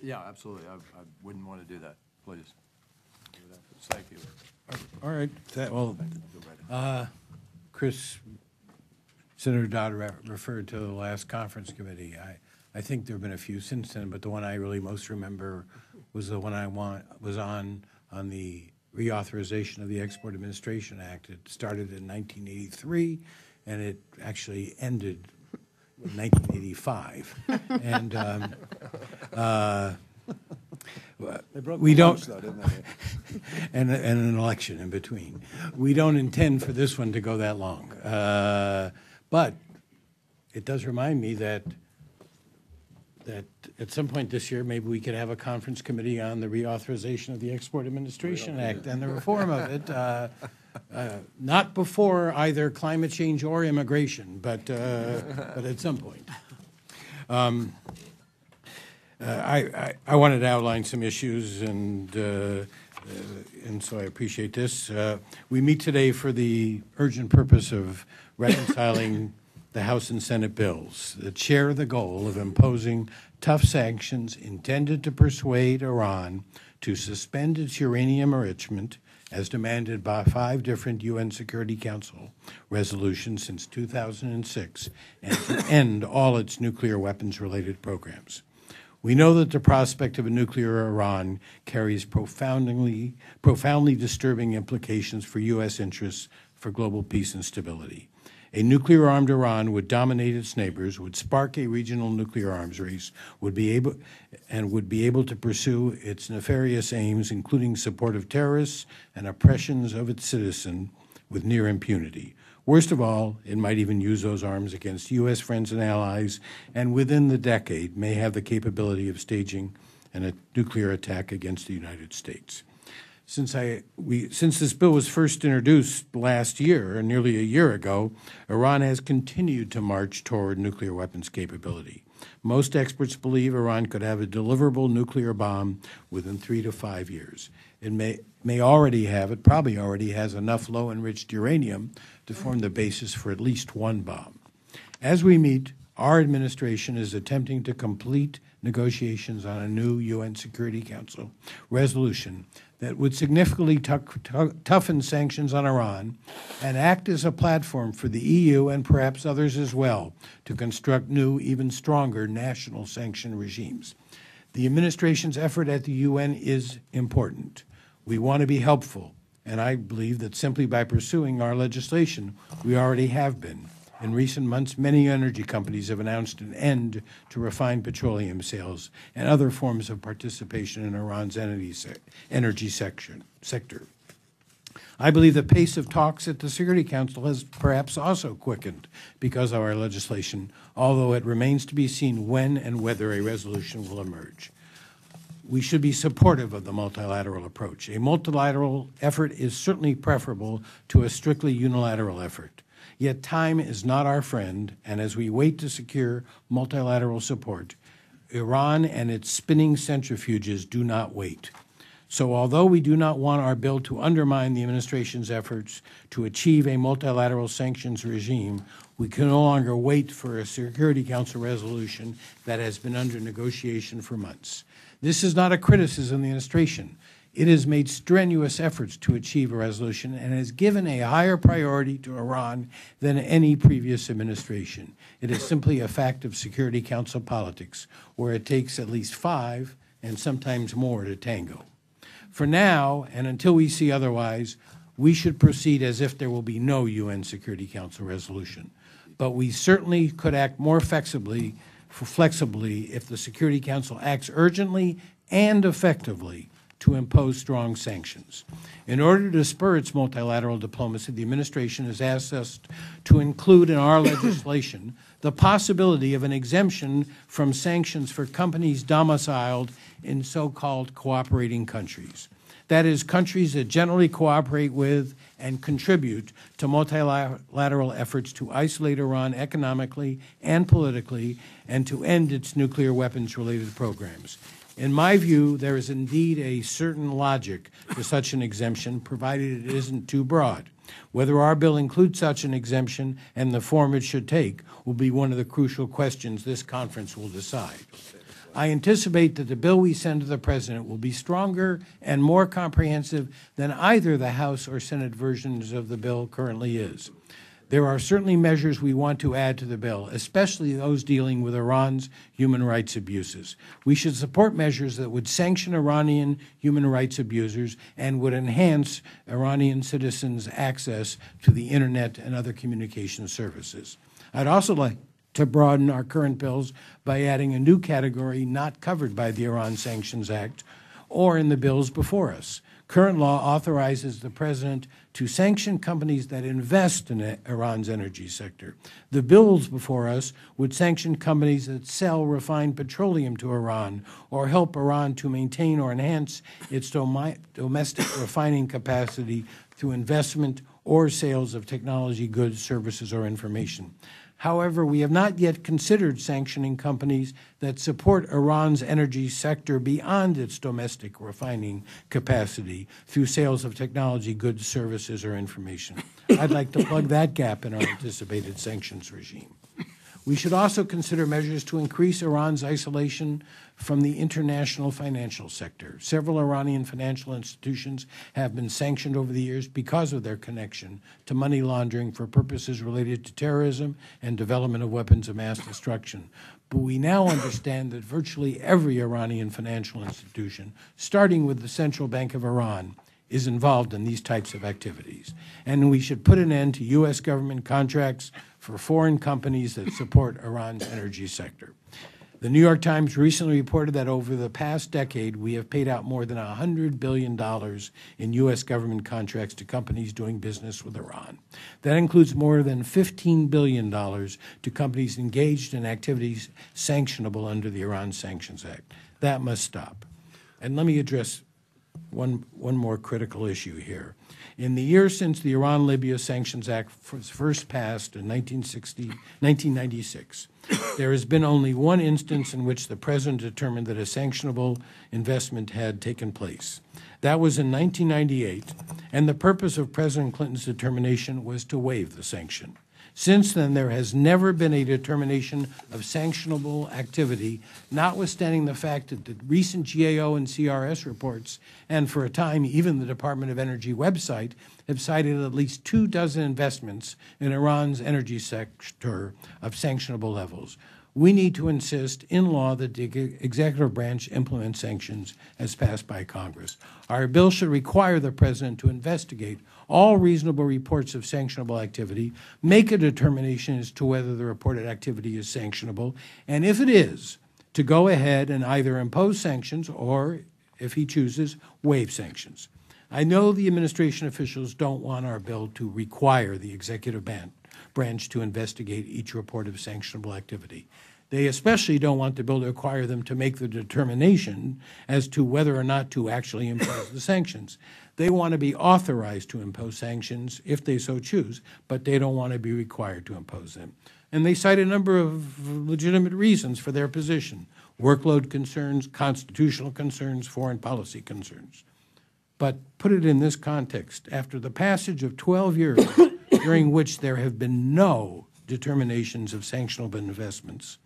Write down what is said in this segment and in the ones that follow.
Yeah, absolutely. I wouldn't want to do that, please. Thank you. All right. Chris, Senator Dodd referred to the last conference committee. I think there have been a few since then, but the one I really most remember was the one was on the reauthorization of the Export Administration Act. It started in 1983, and it actually ended in 1985. And we don't, though, didn't they? and an election in between. We don't intend for this one to go that long. But it does remind me that at some point this year, maybe we could have a conference committee on the reauthorization of the Export Administration Act and the reform of it. Not before either climate change or immigration, but at some point. I wanted to outline some issues, and so I appreciate this. We meet today for the urgent purpose of reconciling the House and Senate bills that share the goal of imposing tough sanctions intended to persuade Iran to suspend its uranium enrichment as demanded by 5 different UN Security Council resolutions since 2006 and to end all its nuclear weapons-related programs. We know that the prospect of a nuclear Iran carries profoundly disturbing implications for U.S. interests for global peace and stability. A nuclear-armed Iran would dominate its neighbors, would spark a regional nuclear arms race, would be able to pursue its nefarious aims, including support of terrorists and oppressions of its citizens, with near impunity. Worst of all, it might even use those arms against U.S. friends and allies, and within the decade may have the capability of staging a nuclear attack against the United States. Since this bill was first introduced last year, nearly a year ago, Iran has continued to march toward nuclear weapons capability. Most experts believe Iran could have a deliverable nuclear bomb within 3 to 5 years. It may already have, it probably already has enough low-enriched uranium to form the basis for at least one bomb. As we meet, our administration is attempting to complete negotiations on a new UN Security Council resolution that would significantly toughen sanctions on Iran and act as a platform for the EU and perhaps others as well to construct new, even stronger national sanction regimes. The administration's effort at the UN is important. We want to be helpful, and I believe that simply by pursuing our legislation, we already have been. In recent months, many energy companies have announced an end to refined petroleum sales and other forms of participation in Iran's energy sector. I believe the pace of talks at the Security Council has perhaps also quickened because of our legislation, although it remains to be seen when and whether a resolution will emerge. We should be supportive of the multilateral approach. A multilateral effort is certainly preferable to a strictly unilateral effort. Yet time is not our friend, and as we wait to secure multilateral support, Iran and its spinning centrifuges do not wait. So although we do not want our bill to undermine the administration's efforts to achieve a multilateral sanctions regime, we can no longer wait for a Security Council resolution that has been under negotiation for months. This is not a criticism of the administration. It has made strenuous efforts to achieve a resolution and has given a higher priority to Iran than any previous administration. It is simply a fact of Security Council politics, where it takes at least 5 and sometimes more to tango. For now, and until we see otherwise, we should proceed as if there will be no UN Security Council resolution. But we certainly could act more flexibly if the Security Council acts urgently and effectively to impose strong sanctions. In order to spur its multilateral diplomacy, the administration has asked us to include in our legislation the possibility of an exemption from sanctions for companies domiciled in so-called cooperating countries. That is, countries that generally cooperate with and contribute to multilateral efforts to isolate Iran economically and politically and to end its nuclear weapons-related programs. In my view, there is indeed a certain logic to such an exemption, provided it isn't too broad. Whether our bill includes such an exemption and the form it should take will be one of the crucial questions this conference will decide. I anticipate that the bill we send to the President will be stronger and more comprehensive than either the House or Senate versions of the bill currently is. There are certainly measures we want to add to the bill, especially those dealing with Iran's human rights abuses. We should support measures that would sanction Iranian human rights abusers and would enhance Iranian citizens' access to the Internet and other communication services. I'd also like to broaden our current bills by adding a new category not covered by the Iran Sanctions Act or in the bills before us. Current law authorizes the President to sanction companies that invest in Iran's energy sector. The bills before us would sanction companies that sell refined petroleum to Iran or help Iran to maintain or enhance its domestic refining capacity through investment or sales of technology, goods, services, or information. However, we have not yet considered sanctioning companies that support Iran's energy sector beyond its domestic refining capacity through sales of technology, goods, services, or information. I'd like to plug that gap in our anticipated sanctions regime. We should also consider measures to increase Iran's isolation from the international financial sector. Several Iranian financial institutions have been sanctioned over the years because of their connection to money laundering for purposes related to terrorism and development of weapons of mass destruction. But we now understand that virtually every Iranian financial institution, starting with the Central Bank of Iran, is involved in these types of activities. And we should put an end to U.S. government contracts for foreign companies that support Iran's energy sector. The New York Times recently reported that over the past decade, we have paid out more than $100 billion in U.S. government contracts to companies doing business with Iran. That includes more than $15 billion to companies engaged in activities sanctionable under the Iran Sanctions Act. That must stop. And let me address one more critical issue here. In the years since the Iran-Libya Sanctions Act was first passed in 1996, there has been only one instance in which the President determined that a sanctionable investment had taken place. That was in 1998, and the purpose of President Clinton's determination was to waive the sanction. Since then, there has never been a determination of sanctionable activity, notwithstanding the fact that the recent GAO and CRS reports, and for a time even the Department of Energy website, have cited at least 24 investments in Iran's energy sector of sanctionable levels. We need to insist in law that the executive branch implement sanctions as passed by Congress. Our bill should require the President to investigate all reasonable reports of sanctionable activity, make a determination as to whether the reported activity is sanctionable, and if it is, to go ahead and either impose sanctions or, if he chooses, waive sanctions. I know the administration officials don't want our bill to require the executive branch to investigate each report of sanctionable activity. They especially don't want the bill to require them to make the determination as to whether or not to actually impose the sanctions. They want to be authorized to impose sanctions if they so choose, but they don't want to be required to impose them. And they cite a number of legitimate reasons for their position: workload concerns, constitutional concerns, foreign policy concerns. But put it in this context. After the passage of 12 years during which there have been no determinations of sanctionable investments,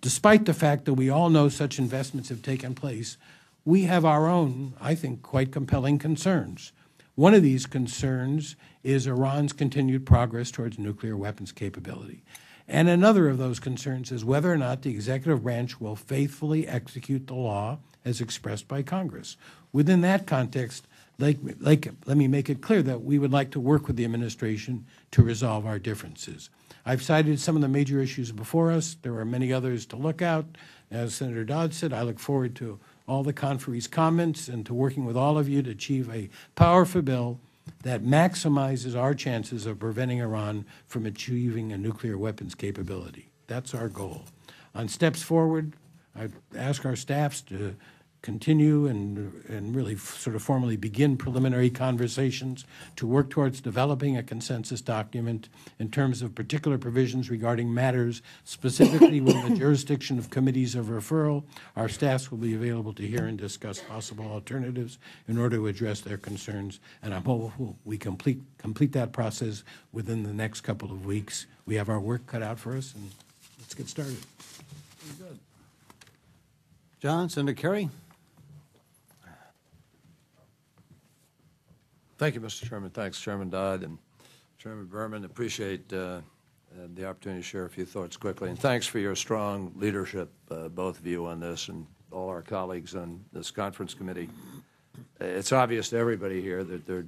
despite the fact that we all know such investments have taken place, we have our own, I think, quite compelling concerns. One of these concerns is Iran's continued progress towards nuclear weapons capability. And another of those concerns is whether or not the executive branch will faithfully execute the law as expressed by Congress. Within that context, let me make it clear that we would like to work with the administration to resolve our differences. I've cited some of the major issues before us. There are many others to look out. As Senator Dodd said, I look forward to all the conferee's comments and to working with all of you to achieve a powerful bill that maximizes our chances of preventing Iran from achieving a nuclear weapons capability. That's our goal. On steps forward, I ask our staffs to continue and really sort of formally begin preliminary conversations to work towards developing a consensus document in terms of particular provisions regarding matters specifically within the jurisdiction of committees of referral. Our staffs will be available to hear and discuss possible alternatives in order to address their concerns, and I'm hopeful we complete that process within the next couple of weeks. We have our work cut out for us, and let's get started. Very good. John, Senator Kerry? Thank you, Mr. Chairman. Thanks, Chairman Dodd and Chairman Berman. Appreciate the opportunity to share a few thoughts quickly. And thanks for your strong leadership, both of you, on this, and all our colleagues on this conference committee. It's obvious to everybody here that there